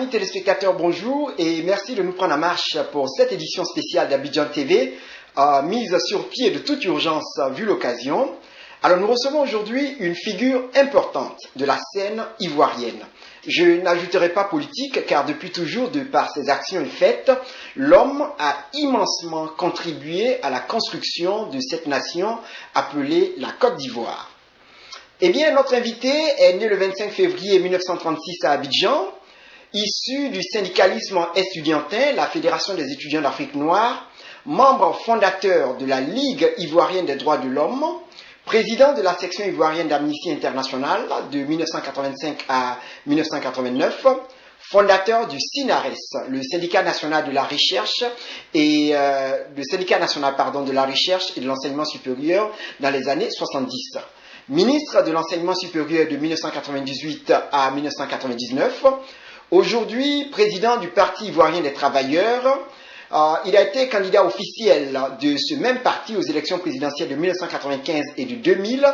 Amis téléspectateurs, bonjour et merci de nous prendre en marche pour cette édition spéciale d'Abidjan TV, mise sur pied de toute urgence vu l'occasion. Alors nous recevons aujourd'hui une figure importante de la scène ivoirienne. Je n'ajouterai pas politique car depuis toujours, de par ses actions et faits, l'homme a immensement contribué à la construction de cette nation appelée la Côte d'Ivoire. Eh bien, notre invité est né le 25 février 1936 à Abidjan. Issu du syndicalisme estudiantin, la Fédération des étudiants d'Afrique noire, membre fondateur de la Ligue ivoirienne des droits de l'homme, président de la section ivoirienne d'Amnesty International de 1985 à 1989, fondateur du SINARES, le syndicat national de la recherche et de l'enseignement supérieur dans les années 70. Ministre de l'enseignement supérieur de 1998 à 1999, aujourd'hui président du Parti ivoirien des travailleurs. Il a été candidat officiel de ce même parti aux élections présidentielles de 1995 et de 2000.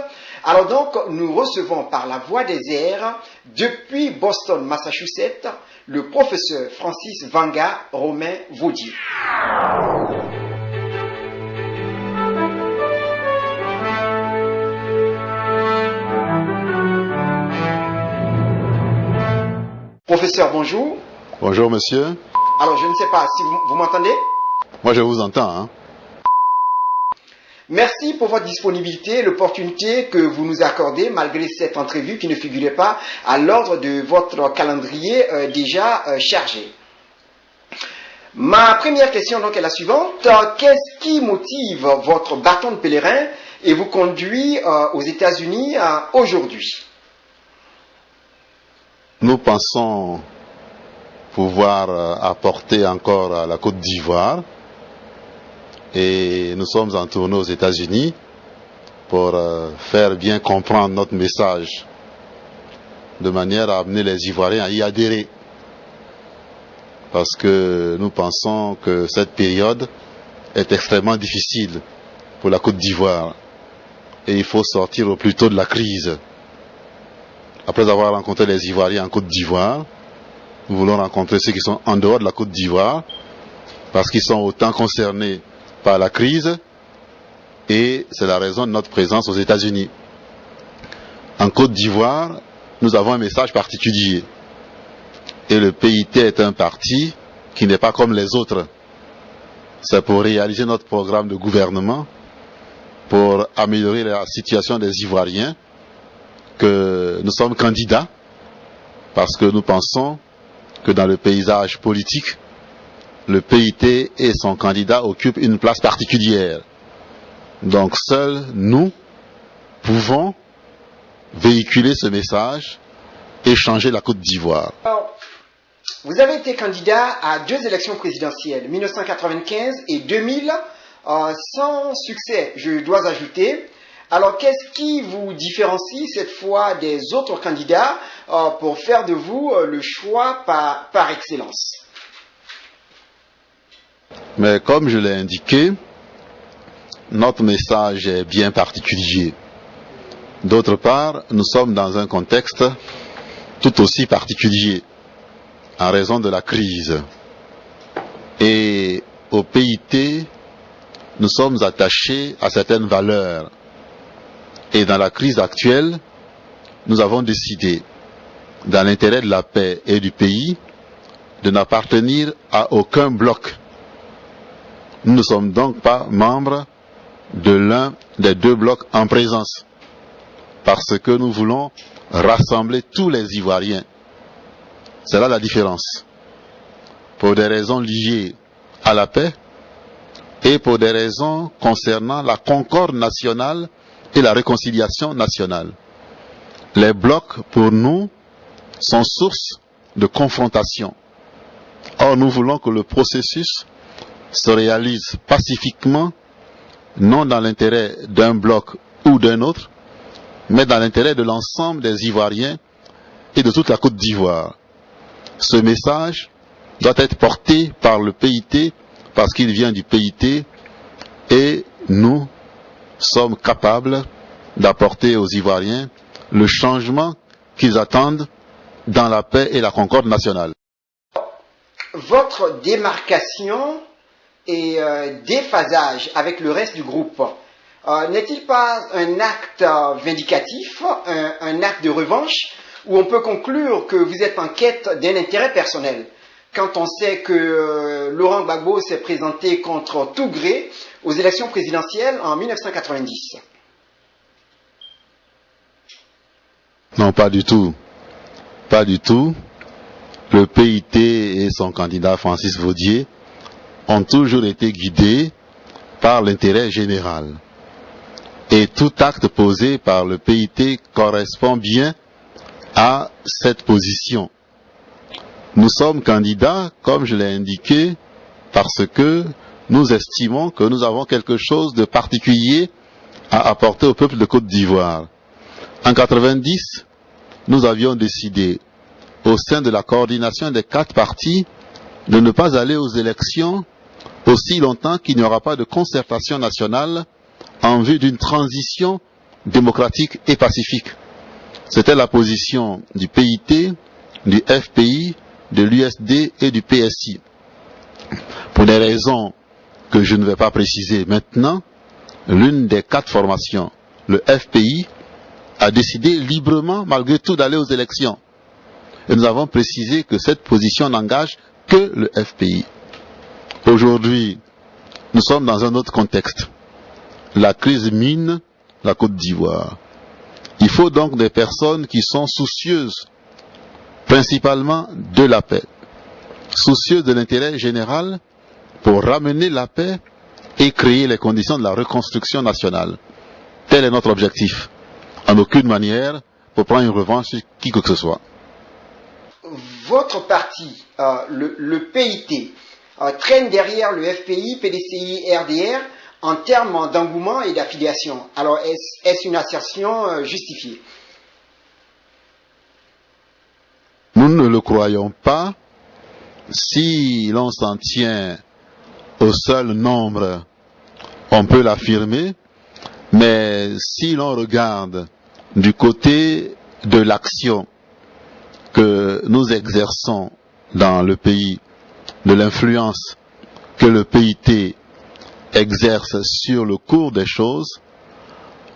Alors donc, nous recevons par la voix des airs, depuis Boston, Massachusetts, le professeur Francis Vanga Romain Vaudier. Professeur, bonjour. Bonjour, monsieur. Alors, je ne sais pas si vous m'entendez. Moi, je vous entends. Hein. Merci pour votre disponibilité et l'opportunité que vous nous accordez, malgré cette entrevue qui ne figurait pas à l'ordre de votre calendrier déjà chargé. Ma première question donc est la suivante. Qu'est-ce qui motive votre bâton de pèlerin et vous conduit aux États-Unis aujourd'hui? Nous pensons pouvoir apporter encore à la Côte d'Ivoire et nous sommes en tournée aux États-Unis pour faire bien comprendre notre message de manière à amener les Ivoiriens à y adhérer, parce que nous pensons que cette période est extrêmement difficile pour la Côte d'Ivoire et il faut sortir au plus tôt de la crise. Après avoir rencontré les Ivoiriens en Côte d'Ivoire, nous voulons rencontrer ceux qui sont en dehors de la Côte d'Ivoire, parce qu'ils sont autant concernés par la crise, et c'est la raison de notre présence aux États-Unis. En Côte d'Ivoire, nous avons un message particulier. Et le PIT est un parti qui n'est pas comme les autres. C'est pour réaliser notre programme de gouvernement, pour améliorer la situation des Ivoiriens, que nous sommes candidats, parce que nous pensons que dans le paysage politique, le PIT et son candidat occupent une place particulière. Donc seuls nous pouvons véhiculer ce message et changer la Côte d'Ivoire. Vous avez été candidat à 2 élections présidentielles, 1995 et 2000, sans succès, je dois ajouter. Alors, qu'est-ce qui vous différencie cette fois des autres candidats pour faire de vous le choix par excellence? Mais comme je l'ai indiqué, notre message est bien particulier. D'autre part, nous sommes dans un contexte tout aussi particulier en raison de la crise. Et au PIT, nous sommes attachés à certaines valeurs. Et dans la crise actuelle, nous avons décidé, dans l'intérêt de la paix et du pays, de n'appartenir à aucun bloc. Nous ne sommes donc pas membres de l'un des 2 blocs en présence, parce que nous voulons rassembler tous les Ivoiriens. C'est là la différence. Pour des raisons liées à la paix et pour des raisons concernant la concorde nationale et la réconciliation nationale. Les blocs, pour nous, sont source de confrontation. Or, nous voulons que le processus se réalise pacifiquement, non dans l'intérêt d'un bloc ou d'un autre, mais dans l'intérêt de l'ensemble des Ivoiriens et de toute la Côte d'Ivoire. Ce message doit être porté par le PIT, parce qu'il vient du PIT, et nous sommes capables d'apporter aux Ivoiriens le changement qu'ils attendent dans la paix et la concorde nationale. votre démarcation et déphasage avec le reste du groupe n'est-il pas un acte vindicatif, un acte de revanche, où on peut conclure que vous êtes en quête d'un intérêt personnel, quand on sait que Laurent Gbagbo s'est présenté contre tout gré aux élections présidentielles en 1990? Non, pas du tout. Pas du tout. Le PIT et son candidat Francis Vaudier ont toujours été guidés par l'intérêt général. Et tout acte posé par le PIT correspond bien à cette position. Nous sommes candidats, comme je l'ai indiqué, parce que nous estimons que nous avons quelque chose de particulier à apporter au peuple de Côte d'Ivoire. En 90, nous avions décidé, au sein de la coordination des 4 partis, de ne pas aller aux élections aussi longtemps qu'il n'y aura pas de concertation nationale en vue d'une transition démocratique et pacifique. C'était la position du PIT, du FPI, de l'USD et du PSI. Pour des raisons que je ne vais pas préciser maintenant, l'une des 4 formations, le FPI, a décidé librement, malgré tout, d'aller aux élections. Et nous avons précisé que cette position n'engage que le FPI. Aujourd'hui, nous sommes dans un autre contexte. La crise mine la Côte d'Ivoire. Il faut donc des personnes qui sont soucieuses, principalement de la paix, soucieuses de l'intérêt général pour ramener la paix et créer les conditions de la reconstruction nationale. Tel est notre objectif. En aucune manière pour prendre une revanche sur qui que ce soit. Votre parti, le PIT, traîne derrière le FPI, PDCI, RDR en termes d'engouement et d'affiliation. Alors, est-ce une assertion justifiée? Nous ne le croyons pas. Si l'on s'en tient au seul nombre, on peut l'affirmer. Mais si l'on regarde du côté de l'action que nous exerçons dans le pays, de l'influence que le PIT exerce sur le cours des choses,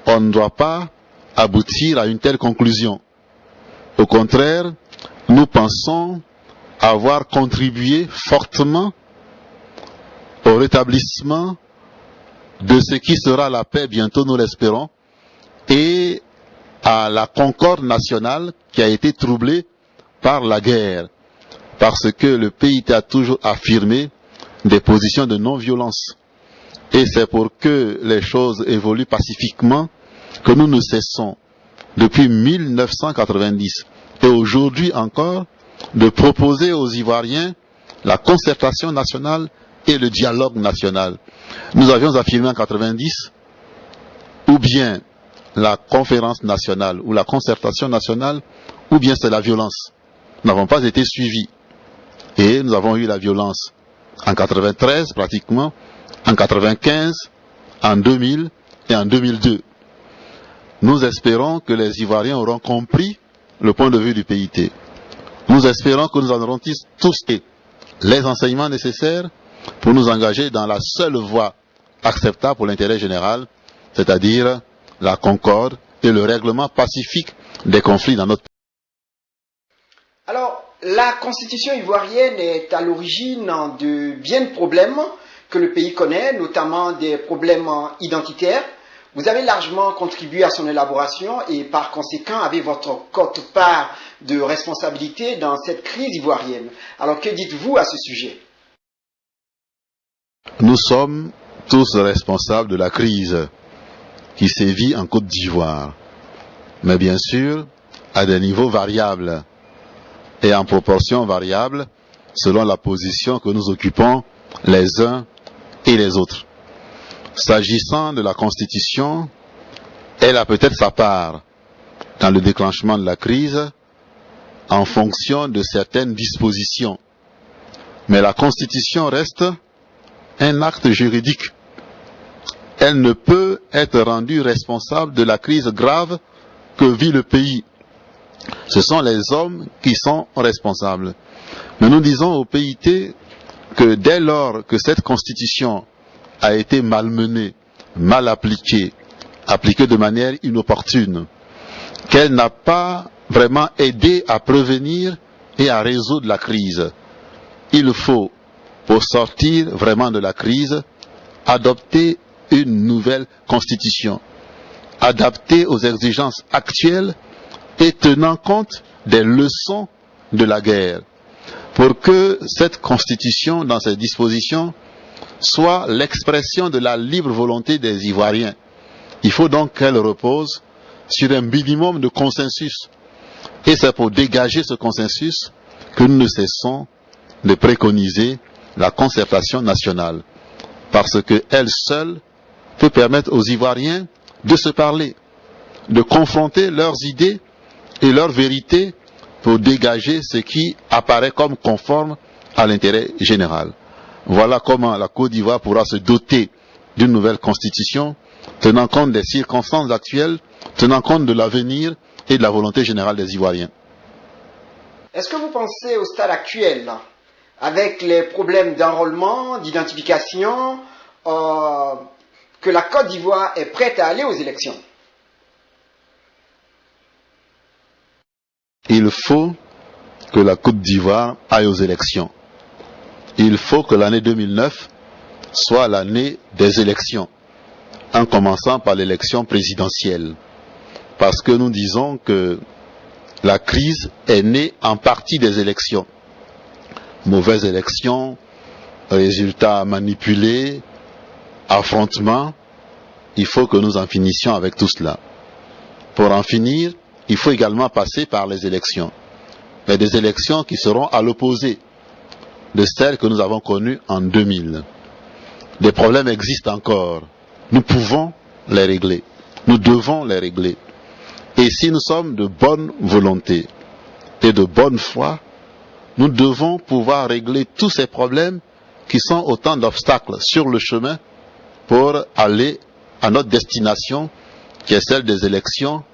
on ne doit pas aboutir à une telle conclusion. Au contraire, nous pensons avoir contribué fortement au rétablissement de ce qui sera la paix bientôt, nous l'espérons, et à la concorde nationale qui a été troublée par la guerre, parce que le PIT a toujours affirmé des positions de non-violence. Et c'est pour que les choses évoluent pacifiquement que nous ne cessons, depuis 1990 et aujourd'hui encore, de proposer aux Ivoiriens la concertation nationale et le dialogue national. Nous avions affirmé en 90, ou bien la conférence nationale, ou la concertation nationale, ou bien c'est la violence. Nous n'avons pas été suivis. Et nous avons eu la violence en 93 pratiquement, en 95, en 2000 et en 2002. Nous espérons que les Ivoiriens auront compris le point de vue du PIT. Nous espérons que nous en aurons tous les enseignements nécessaires pour nous engager dans la seule voie acceptable pour l'intérêt général, c'est-à-dire la concorde et le règlement pacifique des conflits dans notre pays. Alors, la constitution ivoirienne est à l'origine de bien de problèmes que le pays connaît, notamment des problèmes identitaires. Vous avez largement contribué à son élaboration et par conséquent avez votre quote-part de responsabilité dans cette crise ivoirienne. Alors, que dites-vous à ce sujet? Nous sommes tous responsables de la crise qui sévit en Côte d'Ivoire, mais bien sûr à des niveaux variables et en proportion variable selon la position que nous occupons les uns et les autres. S'agissant de la Constitution, elle a peut-être sa part dans le déclenchement de la crise en fonction de certaines dispositions. Mais la Constitution reste un acte juridique. Elle ne peut être rendue responsable de la crise grave que vit le pays. Ce sont les hommes qui sont responsables. Mais nous disons au PIT que dès lors que cette constitution a été malmenée, mal appliquée, appliquée de manière inopportune, qu'elle n'a pas vraiment aidé à prévenir et à résoudre la crise, il faut, pour sortir vraiment de la crise, adopter une nouvelle constitution, adaptée aux exigences actuelles et tenant compte des leçons de la guerre, pour que cette constitution, dans ses dispositions, soit l'expression de la libre volonté des Ivoiriens. Il faut donc qu'elle repose sur un minimum de consensus. Et c'est pour dégager ce consensus que nous ne cessons de préconiser la concertation nationale. Parce qu'elle seule peut permettre aux Ivoiriens de se parler, de confronter leurs idées et leurs vérités pour dégager ce qui apparaît comme conforme à l'intérêt général. Voilà comment la Côte d'Ivoire pourra se doter d'une nouvelle constitution, tenant compte des circonstances actuelles, tenant compte de l'avenir et de la volonté générale des Ivoiriens. Est-ce que vous pensez au stade actuel, avec les problèmes d'enrôlement, d'identification, que la Côte d'Ivoire est prête à aller aux élections? Il faut que la Côte d'Ivoire aille aux élections. Il faut que l'année 2009 soit l'année des élections, en commençant par l'élection présidentielle. Parce que nous disons que la crise est née en partie des élections. Mauvaises élections, résultats manipulés, affrontements. Il faut que nous en finissions avec tout cela. Pour en finir, il faut également passer par les élections. Mais des élections qui seront à l'opposé de celles que nous avons connues en 2000. Des problèmes existent encore. Nous pouvons les régler. Nous devons les régler. Et si nous sommes de bonne volonté et de bonne foi, nous devons pouvoir régler tous ces problèmes qui sont autant d'obstacles sur le chemin pour aller à notre destination, qui est celle des élections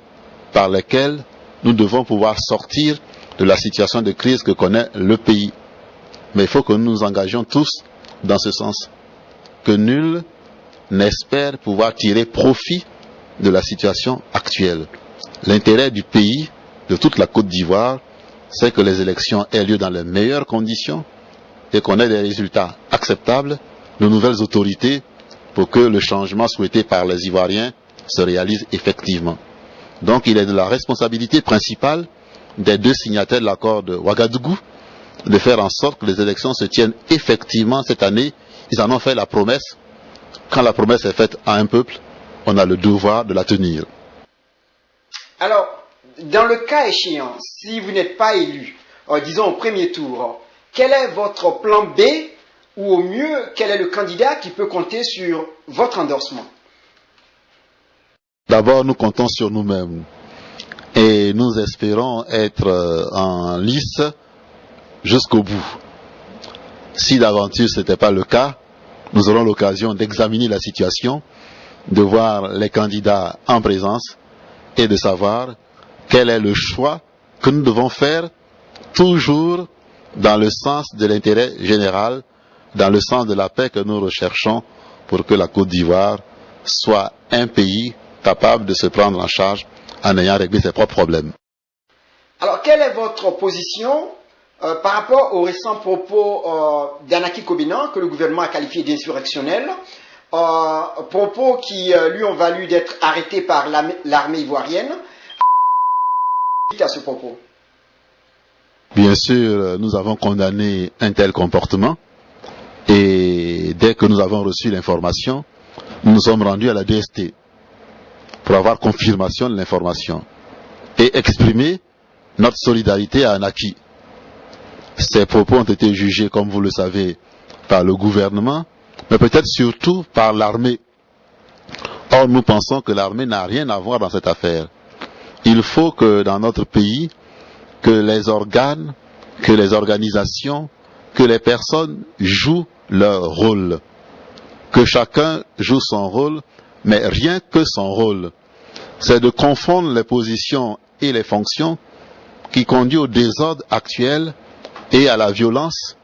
par lesquelles nous devons pouvoir sortir de la situation de crise que connaît le pays. Mais il faut que nous nous engagions tous dans ce sens. Que nul n'espère pouvoir tirer profit de la situation actuelle. L'intérêt du pays, de toute la Côte d'Ivoire, c'est que les élections aient lieu dans les meilleures conditions et qu'on ait des résultats acceptables, de nouvelles autorités, pour que le changement souhaité par les Ivoiriens se réalise effectivement. Donc il est de la responsabilité principale des deux signataires de l'accord de Ouagadougou de faire en sorte que les élections se tiennent effectivement cette année. Ils en ont fait la promesse. Quand la promesse est faite à un peuple, on a le devoir de la tenir. Alors, dans le cas échéant, si vous n'êtes pas élu, disons au premier tour, quel est votre plan B, ou au mieux, quel est le candidat qui peut compter sur votre endorsement? D'abord, nous comptons sur nous-mêmes et nous espérons être en lice jusqu'au bout. Si d'aventure ce n'était pas le cas, nous aurons l'occasion d'examiner la situation, de voir les candidats en présence et de savoir quel est le choix que nous devons faire, toujours dans le sens de l'intérêt général, dans le sens de la paix que nous recherchons pour que la Côte d'Ivoire soit un pays capable de se prendre en charge en ayant réglé ses propres problèmes. Alors, quelle est votre position par rapport aux récents propos d'Anaki Kobinan, que le gouvernement a qualifié d'insurrectionnels, propos qui lui ont valu d'être arrêté par l'armée ivoirienne? À ce propos. Bien sûr, nous avons condamné un tel comportement et dès que nous avons reçu l'information, nous nous sommes rendus à la DST pour avoir confirmation de l'information et exprimer notre solidarité à Anaki. Ces propos ont été jugés, comme vous le savez, par le gouvernement, mais peut-être surtout par l'armée. Or, nous pensons que l'armée n'a rien à voir dans cette affaire. Il faut que dans notre pays, que les organes, que les organisations, que les personnes jouent leur rôle. Que chacun joue son rôle, mais rien que son rôle. C'est de confondre les positions et les fonctions qui conduit au désordre actuel et à la violence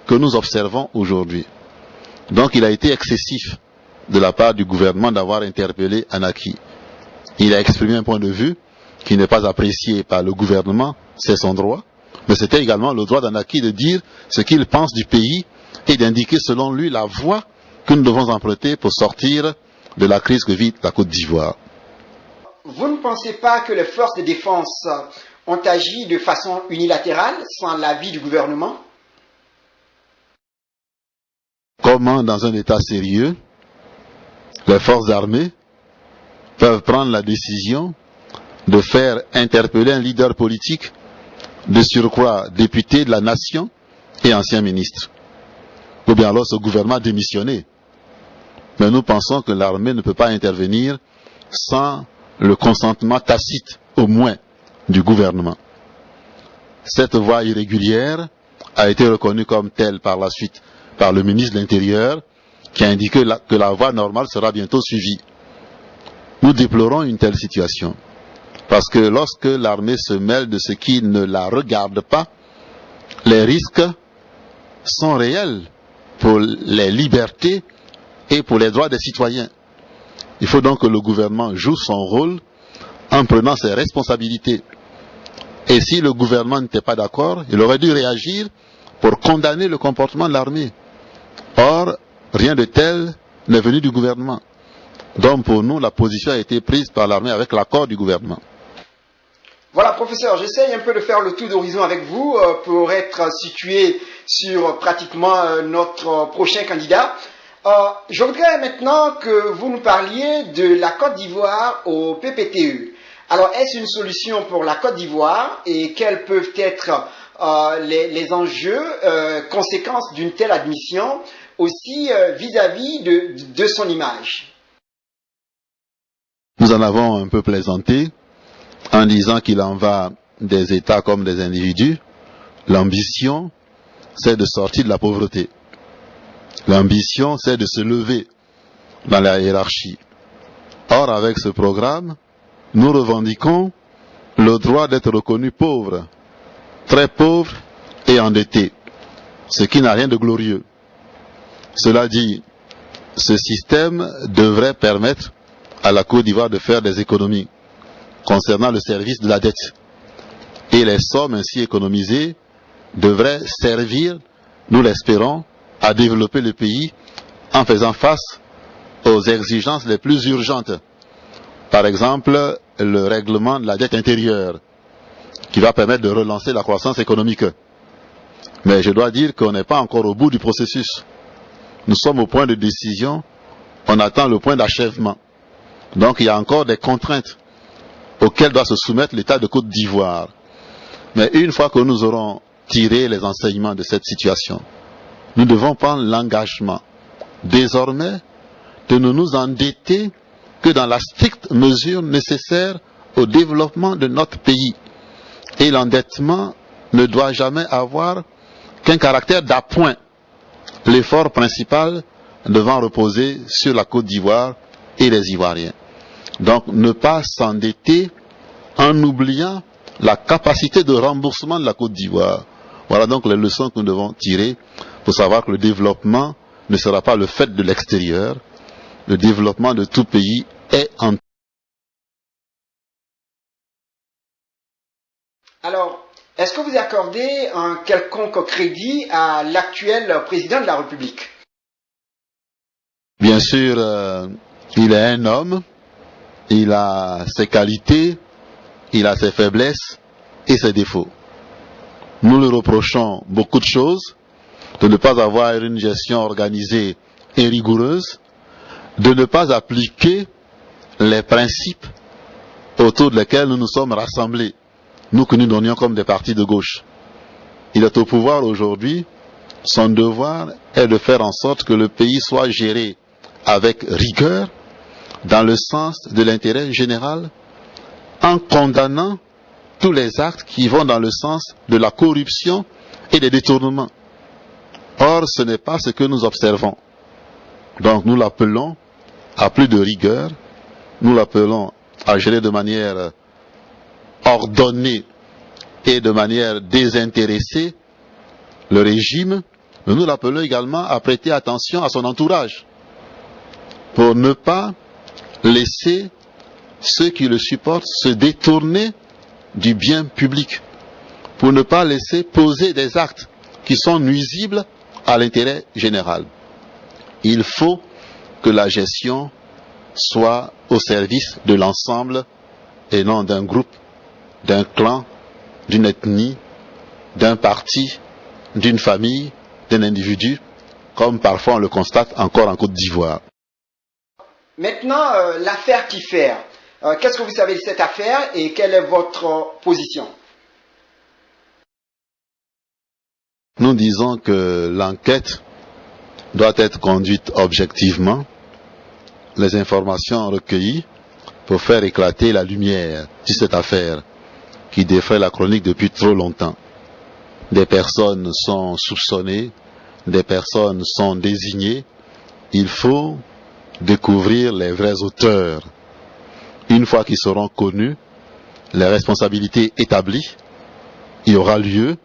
que nous observons aujourd'hui. Donc il a été excessif de la part du gouvernement d'avoir interpellé Anaki. Il a exprimé un point de vue qui n'est pas apprécié par le gouvernement, c'est son droit, mais c'était également le droit d'Anaki de dire ce qu'il pense du pays et d'indiquer selon lui la voie que nous devons emprunter pour sortir de la crise que vit la Côte d'Ivoire. Vous ne pensez pas que les forces de défense ont agi de façon unilatérale, sans l'avis du gouvernement? Comment, dans un État sérieux, les forces armées peuvent prendre la décision de faire interpeller un leader politique, de surcroît député de la nation et ancien ministre? Ou bien alors ce gouvernement a démissionné. Mais nous pensons que l'armée ne peut pas intervenir sans le consentement tacite, au moins, du gouvernement. Cette voie irrégulière a été reconnue comme telle par la suite par le ministre de l'Intérieur, qui a indiqué que la voie normale sera bientôt suivie. Nous déplorons une telle situation, parce que lorsque l'armée se mêle de ce qui ne la regarde pas, les risques sont réels pour les libertés et pour les droits des citoyens. Il faut donc que le gouvernement joue son rôle en prenant ses responsabilités. Et si le gouvernement n'était pas d'accord, il aurait dû réagir pour condamner le comportement de l'armée. Or, rien de tel n'est venu du gouvernement. Donc pour nous, la position a été prise par l'armée avec l'accord du gouvernement. Voilà, professeur, j'essaye un peu de faire le tour d'horizon avec vous pour être situé sur pratiquement notre prochain candidat. Je voudrais maintenant que vous nous parliez de la Côte d'Ivoire au PPTE. Alors, est-ce une solution pour la Côte d'Ivoire et quels peuvent être les enjeux, conséquences d'une telle admission, aussi vis-à-vis de son image? Nous en avons un peu plaisanté en disant qu'il en va des États comme des individus. L'ambition, c'est de sortir de la pauvreté. L'ambition, c'est de se lever dans la hiérarchie. Or, avec ce programme, nous revendiquons le droit d'être reconnu pauvre, très pauvre et endetté, ce qui n'a rien de glorieux. Cela dit, ce système devrait permettre à la Côte d'Ivoire de faire des économies concernant le service de la dette. Et les sommes ainsi économisées devraient servir, nous l'espérons, à développer le pays en faisant face aux exigences les plus urgentes. Par exemple, le règlement de la dette intérieure, qui va permettre de relancer la croissance économique. Mais je dois dire qu'on n'est pas encore au bout du processus. Nous sommes au point de décision, on attend le point d'achèvement. Donc il y a encore des contraintes auxquelles doit se soumettre l'État de Côte d'Ivoire. Mais une fois que nous aurons tiré les enseignements de cette situation, nous devons prendre l'engagement désormais de ne nous endetter que dans la stricte mesure nécessaire au développement de notre pays. Et l'endettement ne doit jamais avoir qu'un caractère d'appoint. L'effort principal devant reposer sur la Côte d'Ivoire et les Ivoiriens. Donc ne pas s'endetter en oubliant la capacité de remboursement de la Côte d'Ivoire. Voilà donc les leçons que nous devons tirer pour savoir que le développement ne sera pas le fait de l'extérieur. Le développement de tout pays est en... Alors, est-ce que vous accordez un quelconque crédit à l'actuel président de la République? Bien sûr, il est un homme, il a ses qualités, il a ses faiblesses et ses défauts. Nous lui reprochons beaucoup de choses, de ne pas avoir une gestion organisée et rigoureuse, de ne pas appliquer les principes autour desquels nous nous sommes rassemblés, nous que nous donnions comme des partis de gauche. Il est au pouvoir aujourd'hui, son devoir est de faire en sorte que le pays soit géré avec rigueur, dans le sens de l'intérêt général, en condamnant tous les actes qui vont dans le sens de la corruption et des détournements. Or, ce n'est pas ce que nous observons. Donc nous l'appelons à plus de rigueur, nous l'appelons à gérer de manière ordonnée et de manière désintéressée le régime, nous l'appelons également à prêter attention à son entourage pour ne pas laisser ceux qui le supportent se détourner du bien public, pour ne pas laisser poser des actes qui sont nuisibles à l'intérêt général. Il faut que la gestion soit au service de l'ensemble et non d'un groupe, d'un clan, d'une ethnie, d'un parti, d'une famille, d'un individu, comme parfois on le constate encore en Côte d'Ivoire. Maintenant, l'affaire Kiffer. Qu'est-ce que vous savez de cette affaire et quelle est votre position? Nous disons que l'enquête doit être conduite objectivement. Les informations recueillies pour faire éclater la lumière sur cette affaire qui défraie la chronique depuis trop longtemps. Des personnes sont soupçonnées, des personnes sont désignées. Il faut découvrir les vrais auteurs. Une fois qu'ils seront connus, les responsabilités établies, il y aura lieu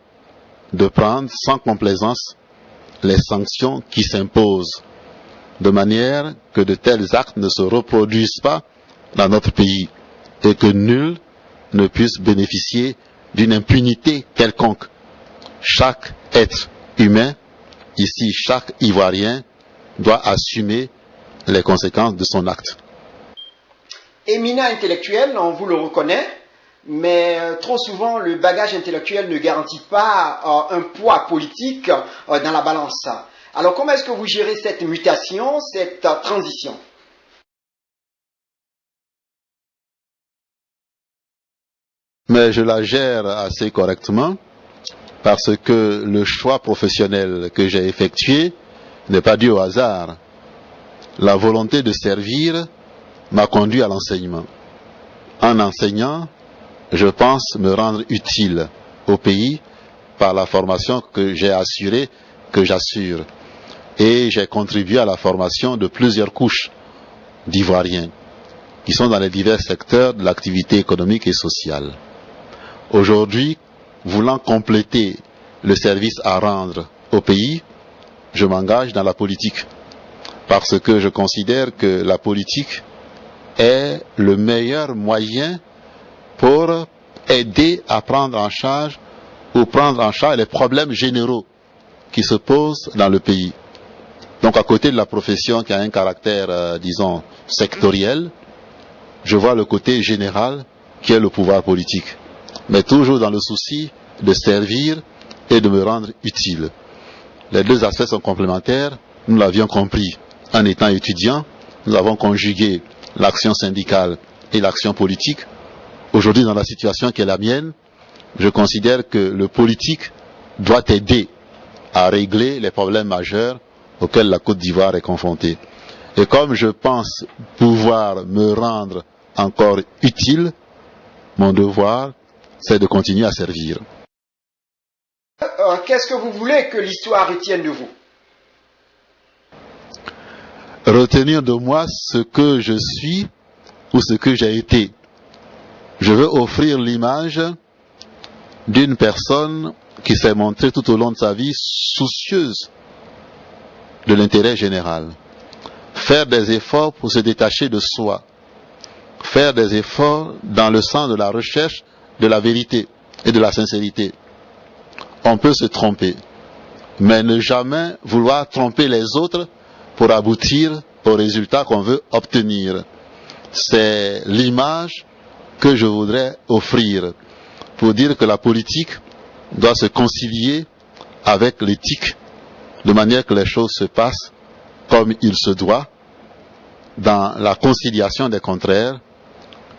de prendre sans complaisance les sanctions qui s'imposent, de manière que de tels actes ne se reproduisent pas dans notre pays et que nul ne puisse bénéficier d'une impunité quelconque. Chaque être humain, ici chaque Ivoirien, doit assumer les conséquences de son acte. Éminent intellectuel, on vous le reconnaît, mais trop souvent le bagage intellectuel ne garantit pas un poids politique dans la balance. Alors comment est-ce que vous gérez cette mutation, cette transition? Mais je la gère assez correctement parce que le choix professionnel que j'ai effectué n'est pas dû au hasard. La volonté de servir m'a conduit à l'enseignement. En enseignant, je pense me rendre utile au pays par la formation que j'ai assurée, que j'assure. Et j'ai contribué à la formation de plusieurs couches d'Ivoiriens qui sont dans les divers secteurs de l'activité économique et sociale. Aujourd'hui, voulant compléter le service à rendre au pays, je m'engage dans la politique parce que je considère que la politique est le meilleur moyen pour aider à prendre en charge ou prendre en charge les problèmes généraux qui se posent dans le pays. Donc à côté de la profession qui a un caractère, disons, sectoriel, je vois le côté général qui est le pouvoir politique, mais toujours dans le souci de servir et de me rendre utile. Les deux aspects sont complémentaires, nous l'avions compris. En étant étudiant, nous avons conjugué l'action syndicale et l'action politique. Aujourd'hui, dans la situation qui est la mienne, je considère que le politique doit aider à régler les problèmes majeurs auxquels la Côte d'Ivoire est confrontée. Et comme je pense pouvoir me rendre encore utile, mon devoir, c'est de continuer à servir. Qu'est-ce que vous voulez que l'histoire retienne de vous? Retenir de moi ce que je suis ou ce que j'ai été. Je veux offrir l'image d'une personne qui s'est montrée tout au long de sa vie soucieuse de l'intérêt général. Faire des efforts pour se détacher de soi. Faire des efforts dans le sens de la recherche de la vérité et de la sincérité. On peut se tromper, mais ne jamais vouloir tromper les autres pour aboutir au résultat qu'on veut obtenir. C'est l'image que je voudrais offrir pour dire que la politique doit se concilier avec l'éthique, de manière que les choses se passent comme il se doit, dans la conciliation des contraires,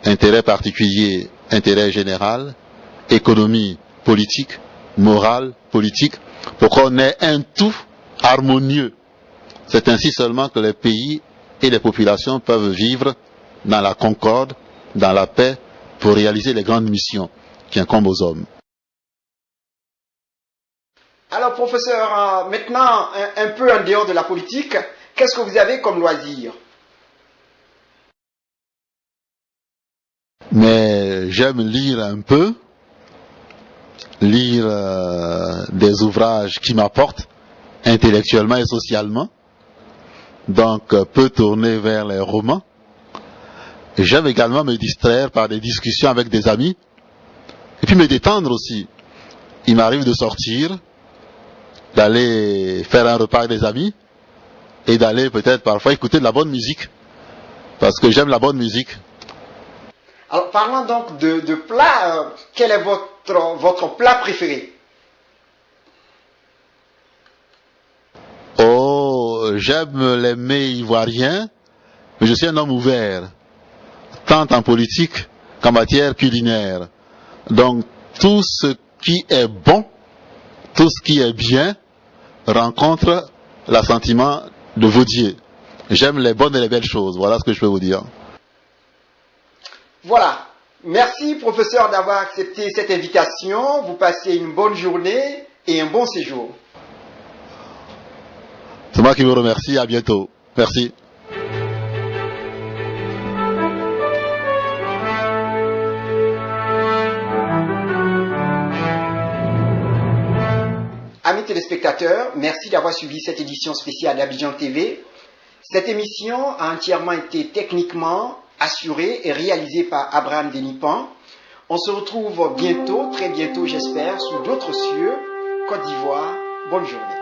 intérêt particulier, intérêt général, économie politique, morale politique, pour qu'on ait un tout harmonieux. C'est ainsi seulement que les pays et les populations peuvent vivre dans la concorde, dans la paix, pour réaliser les grandes missions qui incombent aux hommes. Alors professeur, maintenant un peu en dehors de la politique, qu'est-ce que vous avez comme loisir? Mais j'aime lire un peu. lire des ouvrages qui m'apportent intellectuellement et socialement. Donc, peu tourner vers les romans. J'aime également me distraire par des discussions avec des amis. Et puis me détendre aussi. Il m'arrive de sortir, d'aller faire un repas avec des amis, et d'aller peut-être parfois écouter de la bonne musique. Parce que j'aime la bonne musique. Alors, parlant donc de plat, quel est votre plat préféré? Oh, j'aime les mets ivoiriens, mais je suis un homme ouvert, tant en politique qu'en matière culinaire. Donc, tout ce qui est bon, tout ce qui est bien, rencontre l'assentiment de Vaudier. J'aime les bonnes et les belles choses, voilà ce que je peux vous dire. Voilà. Merci, professeur, d'avoir accepté cette invitation. Vous passez une bonne journée et un bon séjour. C'est moi qui vous remercie, à bientôt. Merci. Amis téléspectateurs, merci d'avoir suivi cette édition spéciale d'Abidjan TV. Cette émission a entièrement été techniquement assurée et réalisée par Abraham Denipan. On se retrouve bientôt, très bientôt j'espère, sous d'autres cieux. Côte d'Ivoire, bonne journée.